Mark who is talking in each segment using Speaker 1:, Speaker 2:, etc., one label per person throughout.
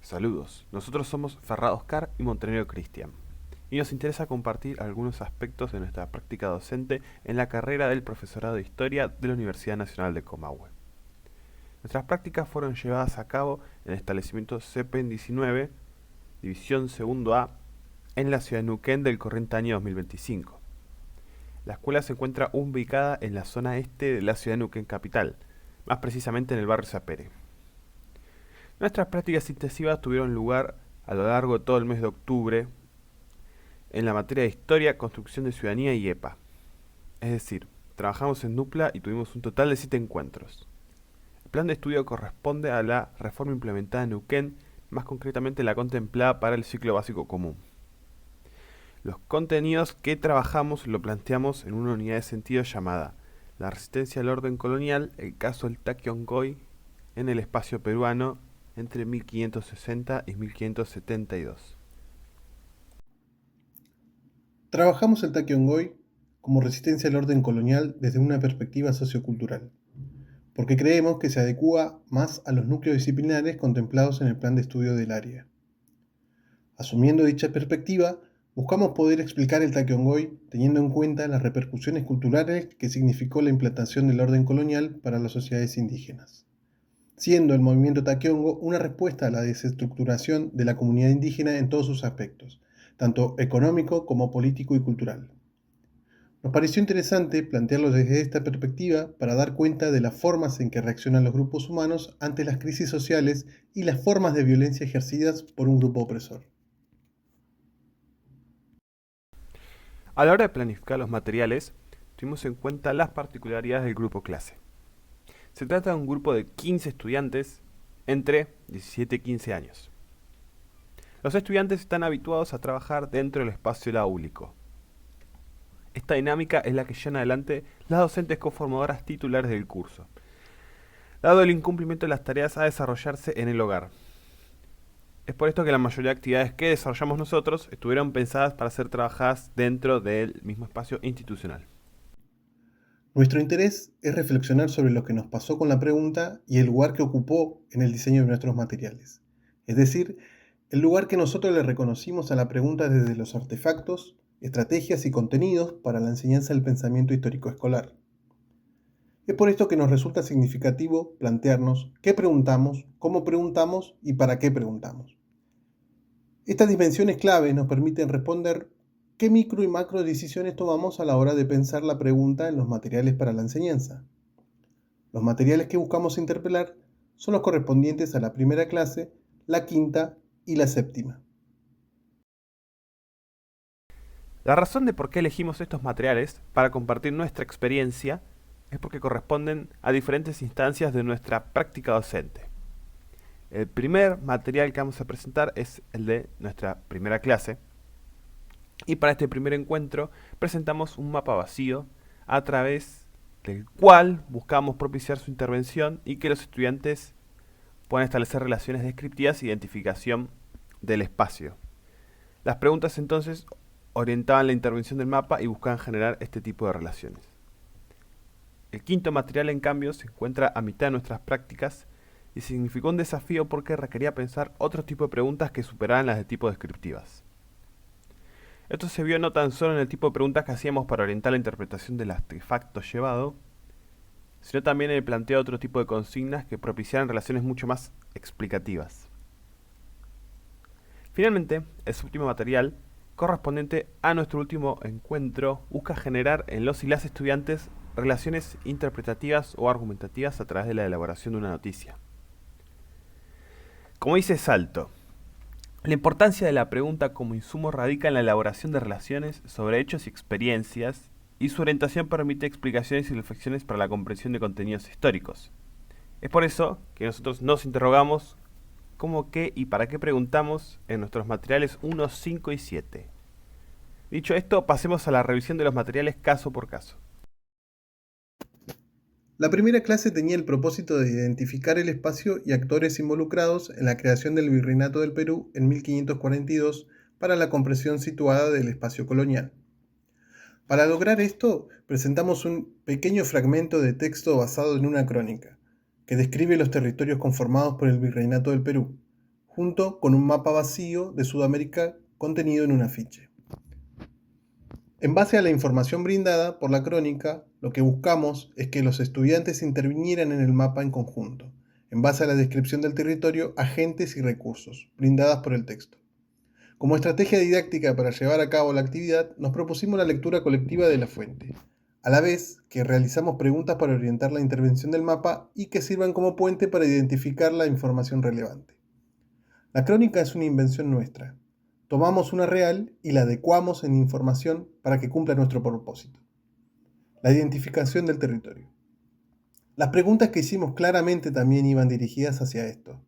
Speaker 1: Saludos, nosotros somos Ferrado Oscar y Montenegro Cristian, y nos interesa compartir algunos aspectos de nuestra práctica docente en la carrera del profesorado de Historia de la Universidad Nacional de Comahue. Nuestras prácticas fueron llevadas a cabo en el establecimiento CEPEN 19, División Segundo A, en la ciudad de Neuquén del corriente año 2025. La escuela se encuentra ubicada en la zona este de la ciudad de Neuquén capital, más precisamente en el barrio Sapere. Nuestras prácticas intensivas tuvieron lugar a lo largo de todo el mes de octubre en la materia de Historia, Construcción de Ciudadanía y EPA. Es decir, trabajamos en dupla y tuvimos un total de 7 encuentros. El plan de estudio corresponde a la reforma implementada en Neuquén, más concretamente la contemplada para el ciclo básico común. Los contenidos que trabajamos lo planteamos en una unidad de sentido llamada La resistencia al orden colonial, el caso del Taquiongoi en el espacio peruano entre 1560 y 1572.
Speaker 2: Trabajamos el Taquiongoi como resistencia al orden colonial desde una perspectiva sociocultural, porque creemos que se adecúa más a los núcleos disciplinares contemplados en el plan de estudio del área. Asumiendo dicha perspectiva, buscamos poder explicar el Taquiongoi teniendo en cuenta las repercusiones culturales que significó la implantación del orden colonial para las sociedades indígenas, siendo el movimiento Taquiongo una respuesta a la desestructuración de la comunidad indígena en todos sus aspectos, tanto económico como político y cultural. Nos pareció interesante plantearlo desde esta perspectiva para dar cuenta de las formas en que reaccionan los grupos humanos ante las crisis sociales y las formas de violencia ejercidas por un grupo opresor.
Speaker 1: A la hora de planificar los materiales, tuvimos en cuenta las particularidades del grupo clase. Se trata de un grupo de 15 estudiantes entre 17 y 15 años. Los estudiantes están habituados a trabajar dentro del espacio áulico. Esta dinámica es la que llevan adelante las docentes conformadoras titulares del curso, dado el incumplimiento de las tareas a desarrollarse en el hogar. Es por esto que la mayoría de actividades que desarrollamos nosotros estuvieron pensadas para ser trabajadas dentro del mismo espacio institucional.
Speaker 2: Nuestro interés es reflexionar sobre lo que nos pasó con la pregunta y el lugar que ocupó en el diseño de nuestros materiales. Es decir, el lugar que nosotros le reconocimos a la pregunta desde los artefactos, estrategias y contenidos para la enseñanza del pensamiento histórico escolar. Es por esto que nos resulta significativo plantearnos qué preguntamos, cómo preguntamos y para qué preguntamos. Estas dimensiones clave nos permiten responder qué micro y macro decisiones tomamos a la hora de pensar la pregunta en los materiales para la enseñanza. Los materiales que buscamos interpelar son los correspondientes a la primera clase, la quinta y la séptima.
Speaker 1: La razón de por qué elegimos estos materiales para compartir nuestra experiencia es porque corresponden a diferentes instancias de nuestra práctica docente. El primer material que vamos a presentar es el de nuestra primera clase, y para este primer encuentro presentamos un mapa vacío a través del cual buscamos propiciar su intervención y que los estudiantes puedan establecer relaciones descriptivas e identificación del espacio. Las preguntas entonces orientaban la intervención del mapa y buscaban generar este tipo de relaciones. El quinto material, en cambio, se encuentra a mitad de nuestras prácticas y significó un desafío porque requería pensar otro tipo de preguntas que superaran las de tipo descriptivas. Esto se vio no tan solo en el tipo de preguntas que hacíamos para orientar la interpretación del artefacto llevado, sino también en el planteo de otro tipo de consignas que propiciaran relaciones mucho más explicativas. Finalmente, el último material, correspondiente a nuestro último encuentro, busca generar en los y las estudiantes relaciones interpretativas o argumentativas a través de la elaboración de una noticia. Como dice Salto, la importancia de la pregunta como insumo radica en la elaboración de relaciones sobre hechos y experiencias, y su orientación permite explicaciones y reflexiones para la comprensión de contenidos históricos. Es por eso que nosotros nos interrogamos cómo, qué y para qué preguntamos en nuestros materiales 1, 5 y 7. Dicho esto, pasemos a la revisión de los materiales caso por caso.
Speaker 2: La primera clase tenía el propósito de identificar el espacio y actores involucrados en la creación del Virreinato del Perú en 1542 para la comprensión situada del espacio colonial. Para lograr esto, presentamos un pequeño fragmento de texto basado en una crónica, que describe los territorios conformados por el Virreinato del Perú, junto con un mapa vacío de Sudamérica contenido en un afiche. En base a la información brindada por la crónica, lo que buscamos es que los estudiantes intervinieran en el mapa en conjunto, en base a la descripción del territorio, agentes y recursos, brindadas por el texto. Como estrategia didáctica para llevar a cabo la actividad, nos propusimos la lectura colectiva de la fuente, a la vez que realizamos preguntas para orientar la intervención del mapa y que sirvan como puente para identificar la información relevante. La crónica es una invención nuestra. Tomamos una real y la adecuamos en información para que cumpla nuestro propósito. La identificación del territorio. Las preguntas que hicimos claramente también iban dirigidas hacia esto.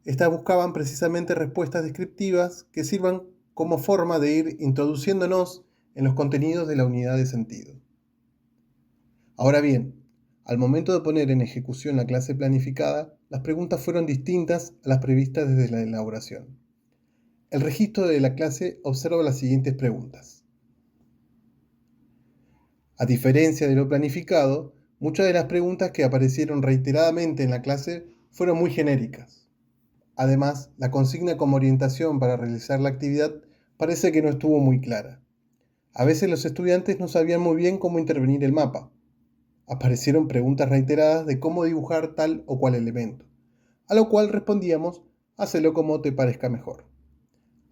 Speaker 2: Estas buscaban precisamente respuestas descriptivas que sirvan como forma de ir introduciéndonos en los contenidos de la unidad de sentido. Ahora bien, al momento de poner en ejecución la clase planificada, las preguntas fueron distintas a las previstas desde la elaboración. El registro de la clase observa las siguientes preguntas. A diferencia de lo planificado, muchas de las preguntas que aparecieron reiteradamente en la clase fueron muy genéricas. Además, la consigna como orientación para realizar la actividad parece que no estuvo muy clara. A veces los estudiantes no sabían muy bien cómo intervenir el mapa. Aparecieron preguntas reiteradas de cómo dibujar tal o cual elemento, a lo cual respondíamos, hácelo como te parezca mejor.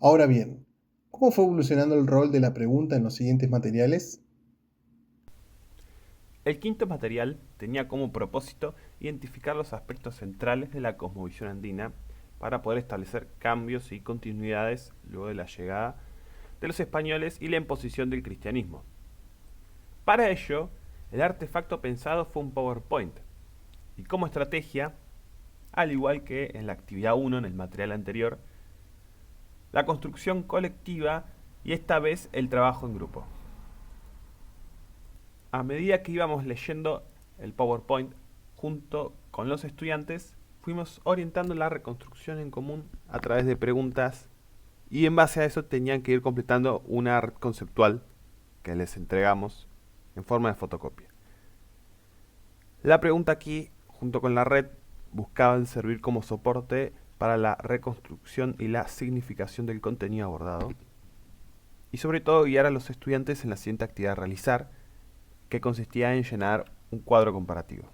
Speaker 2: Ahora bien, ¿cómo fue evolucionando el rol de la pregunta en los siguientes materiales?
Speaker 1: El quinto material tenía como propósito identificar los aspectos centrales de la cosmovisión andina para poder establecer cambios y continuidades luego de la llegada de los españoles y la imposición del cristianismo. Para ello, el artefacto pensado fue un PowerPoint, y como estrategia, al igual que en la actividad 1 en el material anterior, la construcción colectiva y esta vez el trabajo en grupo. A medida que íbamos leyendo el PowerPoint junto con los estudiantes, fuimos orientando la reconstrucción en común a través de preguntas y en base a eso tenían que ir completando una red conceptual que les entregamos en forma de fotocopia. La pregunta aquí, junto con la red, buscaban servir como soporte para la reconstrucción y la significación del contenido abordado y sobre todo guiar a los estudiantes en la siguiente actividad a realizar, que consistía en llenar un cuadro comparativo.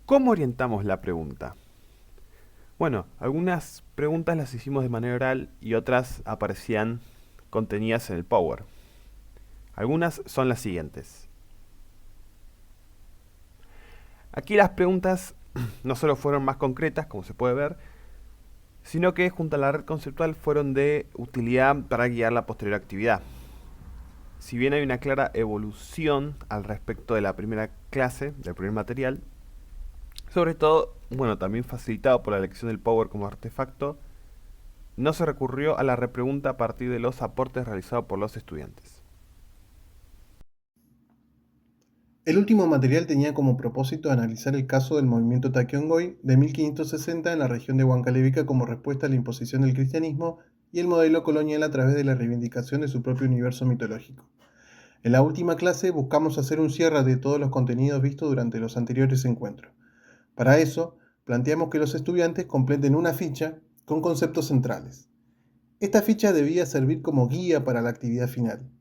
Speaker 1: ¿Cómo orientamos la pregunta? Bueno, algunas preguntas las hicimos de manera oral y otras aparecían contenidas en el Power. Algunas son las siguientes. Aquí las preguntas no solo fueron más concretas, como se puede ver, sino que junto a la red conceptual fueron de utilidad para guiar la posterior actividad. Si bien hay una clara evolución al respecto de la primera clase, del primer material, sobre todo, también facilitado por la elección del Power como artefacto, no se recurrió a la repregunta a partir de los aportes realizados por los estudiantes.
Speaker 2: El último material tenía como propósito analizar el caso del movimiento Takiongoi de 1560 en la región de Huancavelica como respuesta a la imposición del cristianismo y el modelo colonial a través de la reivindicación de su propio universo mitológico. En la última clase buscamos hacer un cierre de todos los contenidos vistos durante los anteriores encuentros. Para eso, planteamos que los estudiantes completen una ficha con conceptos centrales. Esta ficha debía servir como guía para la actividad final.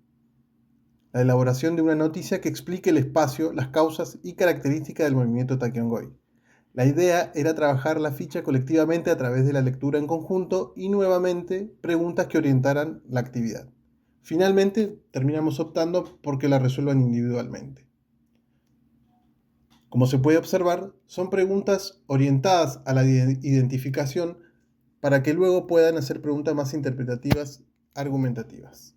Speaker 2: La elaboración de una noticia que explique el espacio, las causas y características del movimiento Takiongoi. La idea era trabajar la ficha colectivamente a través de la lectura en conjunto y nuevamente preguntas que orientaran la actividad. Finalmente, terminamos optando por que la resuelvan individualmente. Como se puede observar, son preguntas orientadas a la identificación para que luego puedan hacer preguntas más interpretativas, argumentativas.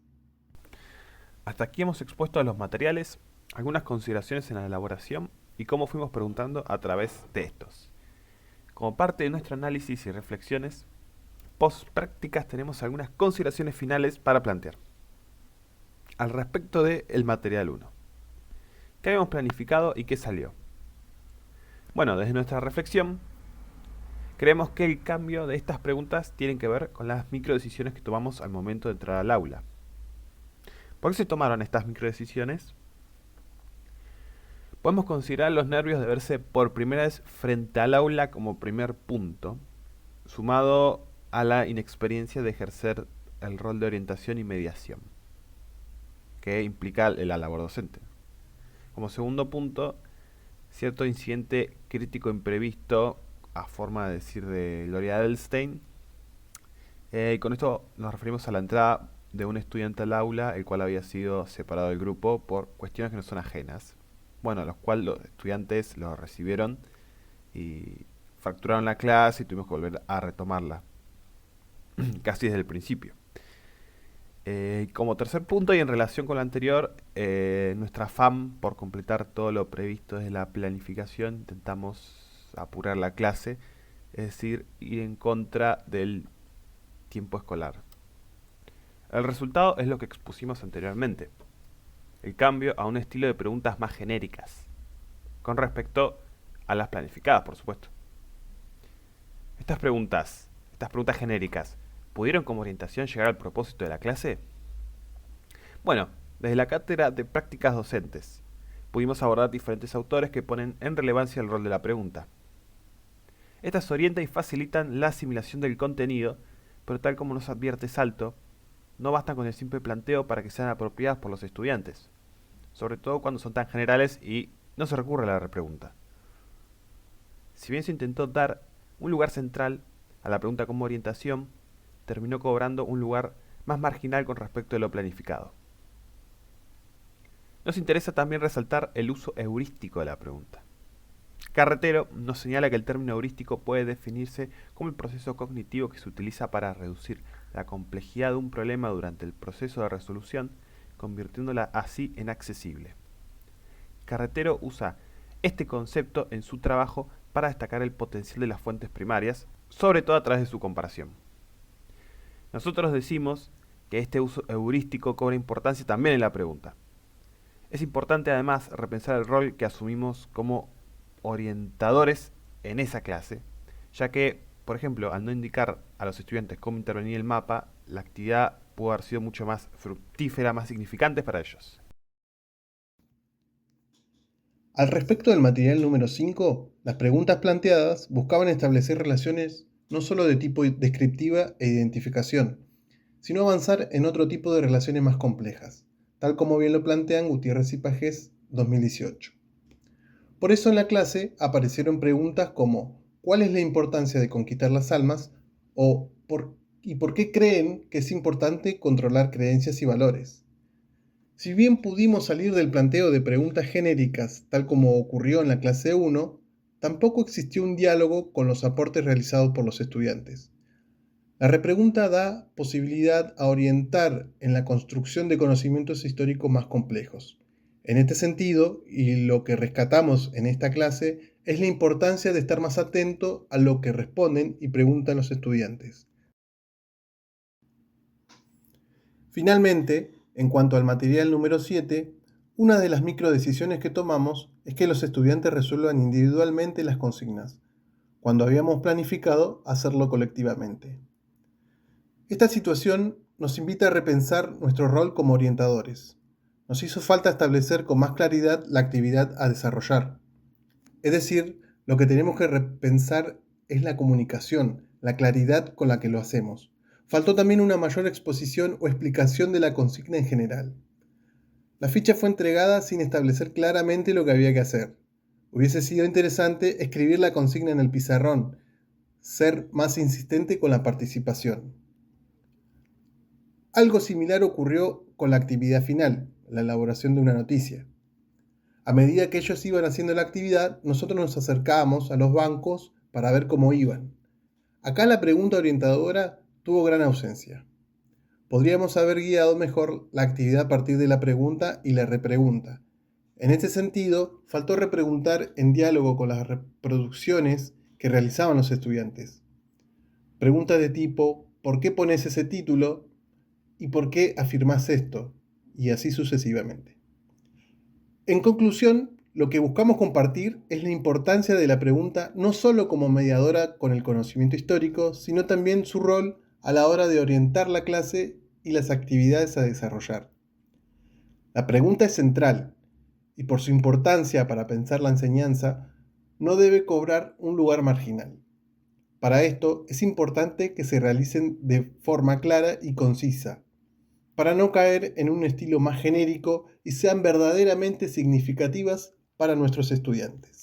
Speaker 1: Hasta aquí hemos expuesto los materiales, algunas consideraciones en la elaboración y cómo fuimos preguntando a través de estos. Como parte de nuestro análisis y reflexiones, post prácticas tenemos algunas consideraciones finales para plantear. Al respecto del material 1. ¿Qué habíamos planificado y qué salió? Bueno, desde nuestra reflexión, creemos que el cambio de estas preguntas tiene que ver con las microdecisiones que tomamos al momento de entrar al aula. ¿Por qué se tomaron estas microdecisiones? Podemos considerar los nervios de verse por primera vez frente al aula como primer punto, sumado a la inexperiencia de ejercer el rol de orientación y mediación, que implica la labor docente. Como segundo punto, cierto incidente crítico imprevisto, a forma de decir de Gloria Edelstein. Y con esto nos referimos a la entrada de un estudiante al aula, el cual había sido separado del grupo por cuestiones que no son ajenas. Bueno, los cuales los estudiantes lo recibieron y fracturaron la clase y tuvimos que volver a retomarla, casi desde el principio. Como tercer punto y en relación con lo anterior, nuestra afán por completar todo lo previsto desde la planificación, intentamos apurar la clase, es decir, ir en contra del tiempo escolar. El resultado es lo que expusimos anteriormente, el cambio a un estilo de preguntas más genéricas, con respecto a las planificadas, por supuesto. Estas preguntas genéricas, ¿pudieron como orientación llegar al propósito de la clase? Bueno, desde la cátedra de prácticas docentes, pudimos abordar diferentes autores que ponen en relevancia el rol de la pregunta. Estas orientan y facilitan la asimilación del contenido, pero tal como nos advierte Salto, no bastan con el simple planteo para que sean apropiadas por los estudiantes, sobre todo cuando son tan generales y no se recurre a la repregunta. Si bien se intentó dar un lugar central a la pregunta como orientación, terminó cobrando un lugar más marginal con respecto de lo planificado. Nos interesa también resaltar el uso heurístico de la pregunta. Carretero nos señala que el término heurístico puede definirse como el proceso cognitivo que se utiliza para reducir la complejidad de un problema durante el proceso de resolución, convirtiéndola así en accesible. Carretero usa este concepto en su trabajo para destacar el potencial de las fuentes primarias, sobre todo a través de su comparación. Nosotros decimos que este uso heurístico cobra importancia también en la pregunta. Es importante además repensar el rol que asumimos como orientadores en esa clase, ya que, por ejemplo, al no indicar a los estudiantes cómo intervenir el mapa, la actividad pudo haber sido mucho más fructífera, más significante para ellos.
Speaker 2: Al respecto del material número 5, las preguntas planteadas buscaban establecer relaciones no solo de tipo descriptiva e identificación, sino avanzar en otro tipo de relaciones más complejas, tal como bien lo plantean Gutiérrez y Pagés 2018. Por eso en la clase aparecieron preguntas como ¿cuál es la importancia de conquistar las almas? O ¿y por qué creen que es importante controlar creencias y valores? Si bien pudimos salir del planteo de preguntas genéricas, tal como ocurrió en la clase 1, tampoco existió un diálogo con los aportes realizados por los estudiantes. La repregunta da posibilidad a orientar en la construcción de conocimientos históricos más complejos. En este sentido, y lo que rescatamos en esta clase, es la importancia de estar más atento a lo que responden y preguntan los estudiantes. Finalmente, en cuanto al material número 7, una de las microdecisiones que tomamos es que los estudiantes resuelvan individualmente las consignas, cuando habíamos planificado hacerlo colectivamente. Esta situación nos invita a repensar nuestro rol como orientadores. Nos hizo falta establecer con más claridad la actividad a desarrollar. Es decir, lo que tenemos que repensar es la comunicación, la claridad con la que lo hacemos. Faltó también una mayor exposición o explicación de la consigna en general. La ficha fue entregada sin establecer claramente lo que había que hacer. Hubiese sido interesante escribir la consigna en el pizarrón, ser más insistente con la participación. Algo similar ocurrió con la actividad final, la elaboración de una noticia. A medida que ellos iban haciendo la actividad, nosotros nos acercábamos a los bancos para ver cómo iban. Acá la pregunta orientadora tuvo gran ausencia. Podríamos haber guiado mejor la actividad a partir de la pregunta y la repregunta. En este sentido, faltó repreguntar en diálogo con las reproducciones que realizaban los estudiantes. Preguntas de tipo, ¿por qué pones ese título? ¿Y por qué afirmás esto? Y así sucesivamente. En conclusión, lo que buscamos compartir es la importancia de la pregunta no solo como mediadora con el conocimiento histórico, sino también su rol a la hora de orientar la clase y las actividades a desarrollar. La pregunta es central y por su importancia para pensar la enseñanza, no debe cobrar un lugar marginal. Para esto es importante que se realicen de forma clara y concisa, para no caer en un estilo más genérico y sean verdaderamente significativas para nuestros estudiantes.